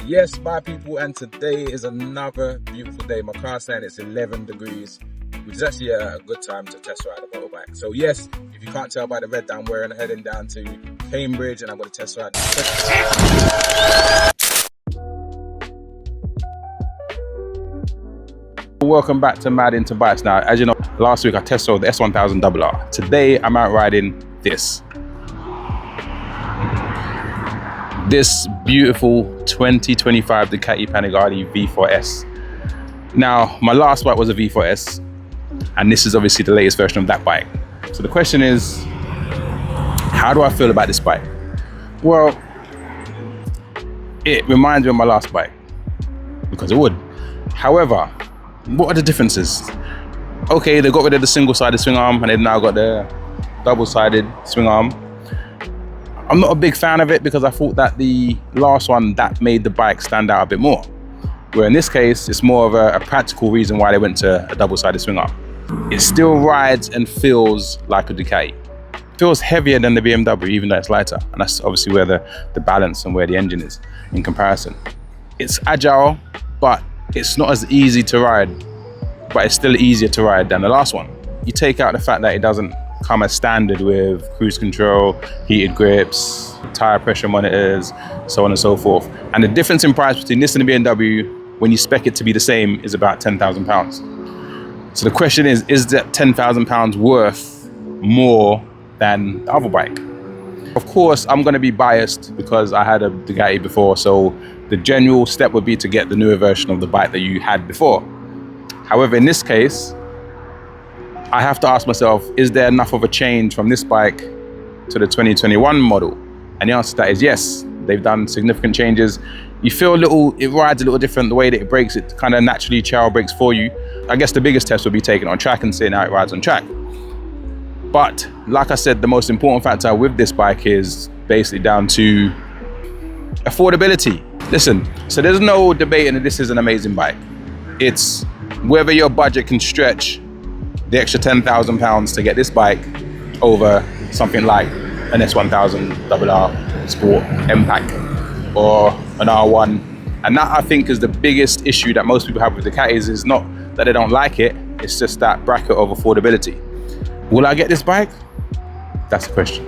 Yes, my people, and today is another beautiful day. My car's saying it's 11 degrees, which is actually a good time to test ride a motorbike. So yes, if you can't tell by the red that I'm wearing, I'm heading down to Cambridge and I'm going to test ride. Welcome back to Mad Into Bikes. Now, as you know, last week I test rode the S1000RR. Today I'm out riding this beautiful 2025 Ducati Panigale V4S. Now, my last bike was a V4S, and this is obviously the latest version of that bike. So the question is, how do I feel about this bike? Well, it reminds me of my last bike, because it would. However, what are the differences? Okay, they got rid of the single-sided swing arm, and they've now got the double-sided swing arm. I'm not a big fan of it because I thought that the last one that made the bike stand out a bit more. Where in this case, it's more of a practical reason why they went to a double-sided swing arm. It still rides and feels like a Ducati. It feels heavier than the BMW, even though it's lighter. And that's obviously where the balance and where the engine is in comparison. It's agile, but it's not as easy to ride, but it's still easier to ride than the last one. You take out the fact that it doesn't come as standard with cruise control, heated grips, tire pressure monitors, so on and so forth. And the difference in price between this and the BMW, when you spec it to be the same, is about £10,000. So the question is that £10,000 worth more than the other bike? Of course, I'm gonna be biased because I had a Ducati before, so the general step would be to get the newer version of the bike that you had before. However, in this case, I have to ask myself, is there enough of a change from this bike to the 2021 model? And the answer to that is yes. They've done significant changes. You feel it rides a little different. The way that it brakes, it kind of naturally child brakes for you. I guess the biggest test would be taking it on track and seeing how it rides on track. But like I said, the most important factor with this bike is basically down to affordability. Listen, so there's no debating that this is an amazing bike. It's whether your budget can stretch the extra £10,000 to get this bike over something like an S1000RR Sport M-Pack or an R1. And that, I think, is the biggest issue that most people have with the Ducatis. Is not that they don't like it, it's just that bracket of affordability. Will I get this bike? That's the question.